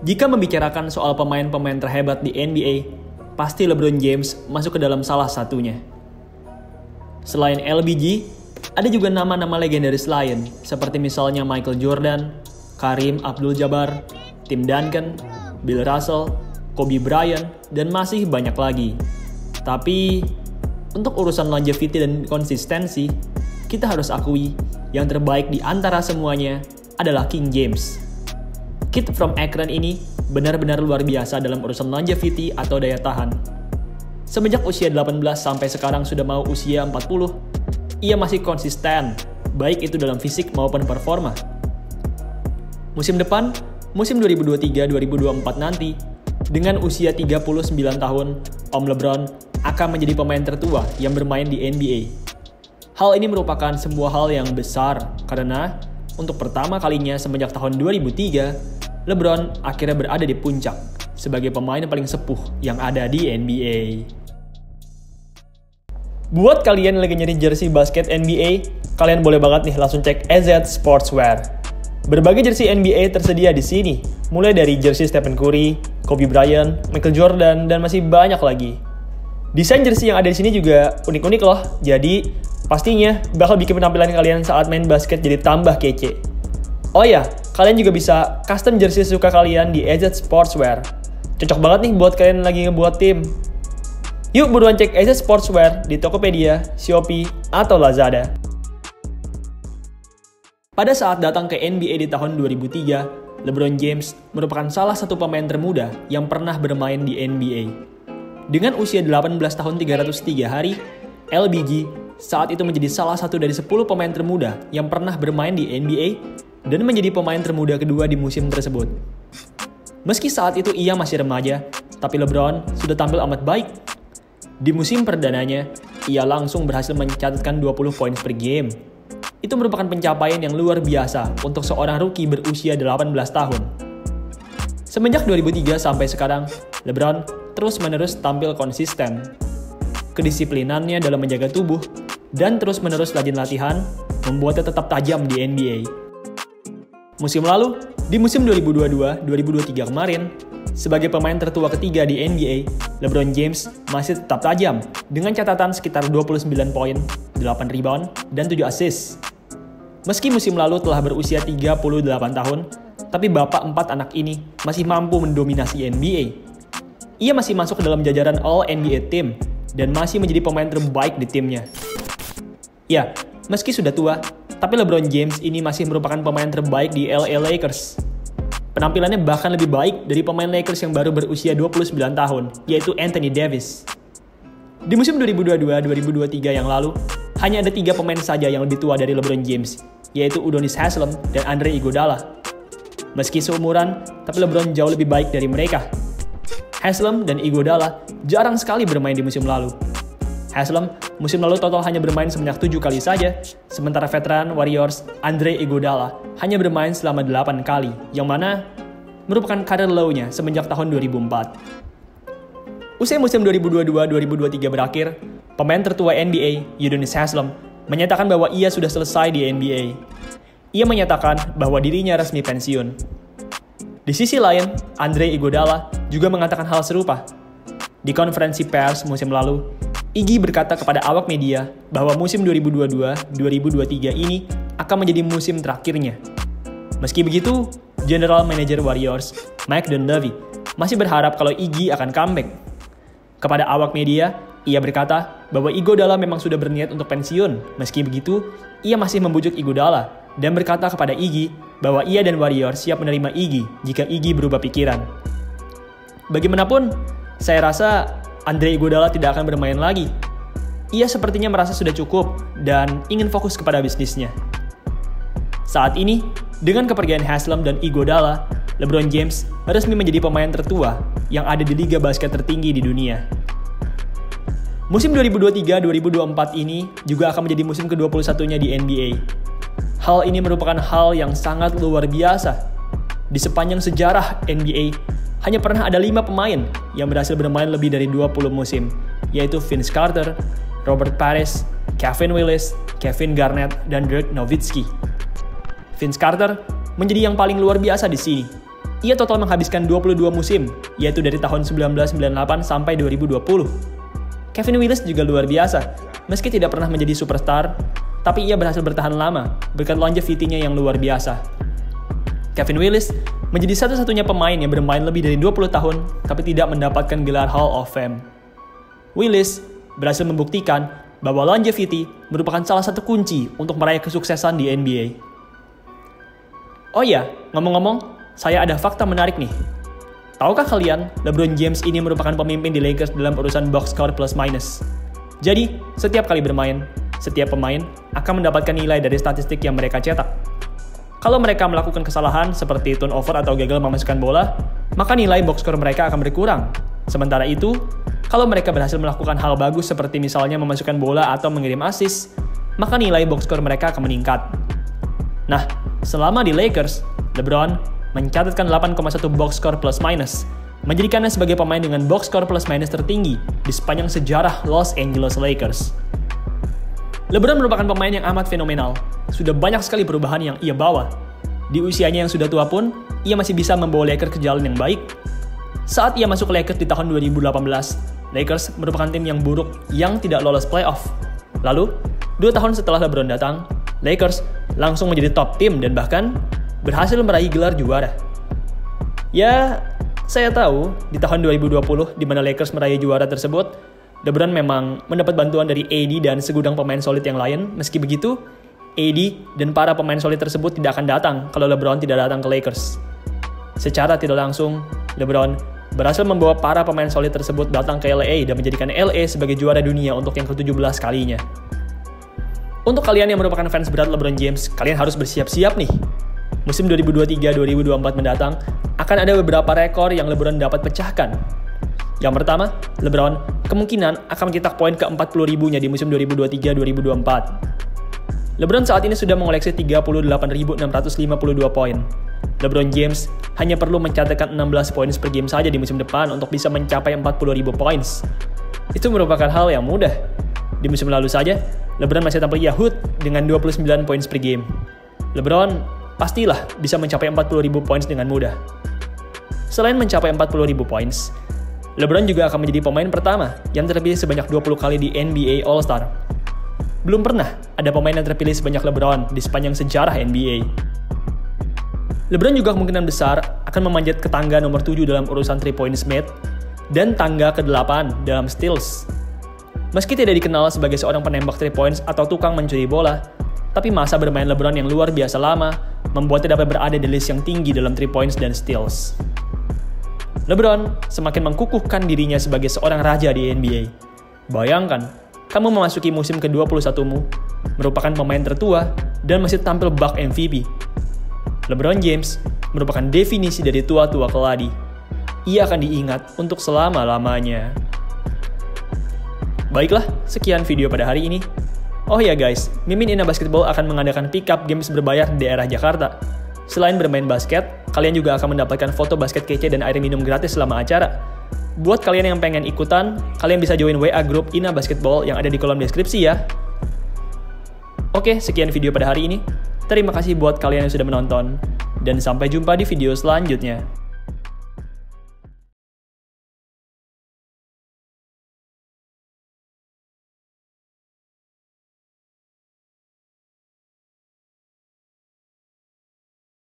Jika membicarakan soal pemain-pemain terhebat di NBA, pasti LeBron James masuk ke dalam salah satunya. Selain LBJ, ada juga nama-nama legendaris lain, seperti misalnya Michael Jordan, Kareem Abdul-Jabbar, Tim Duncan, Bill Russell, Kobe Bryant, dan masih banyak lagi. Tapi, untuk urusan longevity dan konsistensi, kita harus akui yang terbaik di antara semuanya adalah King James. Kid from Akron ini benar-benar luar biasa dalam urusan longevity atau daya tahan. Semenjak usia 18 sampai sekarang sudah mau usia 40, ia masih konsisten, baik itu dalam fisik maupun performa. Musim depan, musim 2023-2024 nanti, dengan usia 39 tahun, Om LeBron akan menjadi pemain tertua yang bermain di NBA. Hal ini merupakan sebuah hal yang besar karena untuk pertama kalinya semenjak tahun 2003, LeBron akhirnya berada di puncak sebagai pemain paling sepuh yang ada di NBA. Buat kalian yang lagi nyari jersey basket NBA, kalian boleh banget nih langsung cek AZ Sportswear. Berbagai jersey NBA tersedia di sini, mulai dari jersey Stephen Curry, Kobe Bryant, Michael Jordan, dan masih banyak lagi. Desain jersey yang ada di sini juga unik-unik loh, jadi pastinya bakal bikin penampilan kalian saat main basket jadi tambah kece. Oh ya, kalian juga bisa custom jersey suka kalian di AZ Sportswear. Cocok banget nih buat kalian lagi ngebuat tim. Yuk buruan cek AZ Sportswear di Tokopedia, Shopee, atau Lazada. Pada saat datang ke NBA di tahun 2003, LeBron James merupakan salah satu pemain termuda yang pernah bermain di NBA. Dengan usia 18 tahun 303 hari, LBJ saat itu menjadi salah satu dari 10 pemain termuda yang pernah bermain di NBA dan menjadi pemain termuda kedua di musim tersebut. Meski saat itu ia masih remaja, tapi LeBron sudah tampil amat baik. Di musim perdananya, ia langsung berhasil mencatatkan 20 poin per game. Itu merupakan pencapaian yang luar biasa untuk seorang rookie berusia 18 tahun. Semenjak 2003 sampai sekarang, LeBron terus-menerus tampil konsisten. Kedisiplinannya dalam menjaga tubuh dan terus-menerus rajin latihan membuatnya tetap tajam di NBA. Musim lalu, di musim 2022-2023 kemarin, sebagai pemain tertua ketiga di NBA, LeBron James masih tetap tajam dengan catatan sekitar 29 poin, 8 rebound, dan 7 assist. Meski musim lalu telah berusia 38 tahun, tapi bapak 4 anak ini masih mampu mendominasi NBA. Ia masih masuk ke dalam jajaran All-NBA Team dan masih menjadi pemain terbaik di timnya. Ya, meski sudah tua, tapi LeBron James ini masih merupakan pemain terbaik di LA Lakers. Penampilannya bahkan lebih baik dari pemain Lakers yang baru berusia 29 tahun, yaitu Anthony Davis. Di musim 2022-2023 yang lalu, hanya ada 3 pemain saja yang lebih tua dari LeBron James, yaitu Udonis Haslem dan Andre Iguodala. Meski seumuran, tapi LeBron jauh lebih baik dari mereka. Haslem dan Iguodala jarang sekali bermain di musim lalu. Haslem musim lalu total hanya bermain sebanyak 7 kali saja, sementara veteran Warriors Andre Iguodala hanya bermain selama 8 kali, yang mana merupakan karir low-nya semenjak tahun 2004. Usai musim 2022-2023 berakhir, pemain tertua NBA, Udonis Haslem, menyatakan bahwa ia sudah selesai di NBA. Ia menyatakan bahwa dirinya resmi pensiun. Di sisi lain, Andre Iguodala juga mengatakan hal serupa. Di konferensi pers musim lalu, Iggy berkata kepada awak media bahwa musim 2022-2023 ini akan menjadi musim terakhirnya. Meski begitu, General Manager Warriors, Mike Dunleavy, masih berharap kalau Iggy akan comeback. Kepada awak media, ia berkata bahwa Iguodala memang sudah berniat untuk pensiun. Meski begitu, ia masih membujuk Iguodala dan berkata kepada Iggy bahwa ia dan Warriors siap menerima Iggy jika Iggy berubah pikiran. Bagaimanapun, saya rasa Andre Iguodala tidak akan bermain lagi. Ia sepertinya merasa sudah cukup dan ingin fokus kepada bisnisnya. Saat ini, dengan kepergian Haslem dan Iguodala, LeBron James resmi menjadi pemain tertua yang ada di liga basket tertinggi di dunia. Musim 2023-2024 ini juga akan menjadi musim ke-21-nya di NBA. Hal ini merupakan hal yang sangat luar biasa. Di sepanjang sejarah NBA, hanya pernah ada 5 pemain yang berhasil bermain lebih dari 20 musim, yaitu Vince Carter, Robert Parish, Kevin Willis, Kevin Garnett, dan Dirk Nowitzki. Vince Carter menjadi yang paling luar biasa di sini, Ia total menghabiskan 22 musim, yaitu dari tahun 1998 sampai 2020. Kevin Willis juga luar biasa. Meski tidak pernah menjadi superstar, tapi ia berhasil bertahan lama berkat longevity-nya yang luar biasa. Kevin Willis menjadi satu-satunya pemain yang bermain lebih dari 20 tahun tapi tidak mendapatkan gelar Hall of Fame. Willis berhasil membuktikan bahwa longevity merupakan salah satu kunci untuk meraih kesuksesan di NBA. Oh iya, ngomong-ngomong, saya ada fakta menarik nih. Tahukah kalian, LeBron James ini merupakan pemimpin di Lakers dalam urusan box score plus minus. Jadi, setiap kali bermain, setiap pemain akan mendapatkan nilai dari statistik yang mereka cetak. Kalau mereka melakukan kesalahan seperti turnover atau gagal memasukkan bola, maka nilai box score mereka akan berkurang. Sementara itu, kalau mereka berhasil melakukan hal bagus seperti misalnya memasukkan bola atau mengirim assist, maka nilai box score mereka akan meningkat. Nah, selama di Lakers, LeBron mencatatkan 8,1 box score plus minus, menjadikannya sebagai pemain dengan box score plus minus tertinggi di sepanjang sejarah Los Angeles Lakers. LeBron merupakan pemain yang amat fenomenal. Sudah banyak sekali perubahan yang ia bawa. Di usianya yang sudah tua pun, ia masih bisa membawa Lakers ke jalan yang baik. Saat ia masuk ke Lakers di tahun 2018, Lakers merupakan tim yang buruk yang tidak lolos playoff. Lalu, 2 tahun setelah LeBron datang, Lakers langsung menjadi top tim dan bahkan berhasil meraih gelar juara. Ya, saya tahu di tahun 2020 di mana Lakers meraih juara tersebut, LeBron memang mendapat bantuan dari AD dan segudang pemain solid yang lain. Meski begitu, AD dan para pemain solid tersebut tidak akan datang kalau LeBron tidak datang ke Lakers. Secara tidak langsung, LeBron berhasil membawa para pemain solid tersebut datang ke LA dan menjadikan LA sebagai juara dunia untuk yang ke-17 kalinya. Untuk kalian yang merupakan fans berat LeBron James, kalian harus bersiap-siap nih. Musim 2023-2024 mendatang, akan ada beberapa rekor yang LeBron dapat pecahkan. Yang pertama, LeBron kemungkinan akan mencetak poin ke-40.000-nya di musim 2023-2024. LeBron saat ini sudah mengoleksi 38.652 poin. LeBron James hanya perlu mencatatkan 16 poin per game saja di musim depan untuk bisa mencapai 40.000 poin. Itu merupakan hal yang mudah. Di musim lalu saja, LeBron masih tampil yahut dengan 29 poin per game. LeBron pastilah bisa mencapai 40.000 poin dengan mudah. Selain mencapai 40.000 poin, LeBron juga akan menjadi pemain pertama yang terpilih sebanyak 20 kali di NBA All-Star. Belum pernah ada pemain yang terpilih sebanyak LeBron di sepanjang sejarah NBA. LeBron juga kemungkinan besar akan memanjat ke tangga nomor 7 dalam urusan 3 points made dan tangga ke-8 dalam steals. Meski tidak dikenal sebagai seorang penembak 3 points atau tukang mencuri bola, tapi masa bermain LeBron yang luar biasa lama membuatnya dapat berada di list yang tinggi dalam 3 points dan steals. LeBron semakin mengkukuhkan dirinya sebagai seorang raja di NBA. Bayangkan, kamu memasuki musim ke-21-mu, merupakan pemain tertua, dan masih tampil bak MVP. LeBron James merupakan definisi dari tua-tua keladi. Ia akan diingat untuk selama-lamanya. Baiklah, sekian video pada hari ini. Oh ya guys, Mimin Ina Basketball akan mengadakan pick-up games berbayar di daerah Jakarta. Selain bermain basket, kalian juga akan mendapatkan foto basket kece dan air minum gratis selama acara. Buat kalian yang pengen ikutan, kalian bisa join WA Group Ina Basketball yang ada di kolom deskripsi ya. Oke, sekian video pada hari ini. Terima kasih buat kalian yang sudah menonton, dan sampai jumpa di video selanjutnya.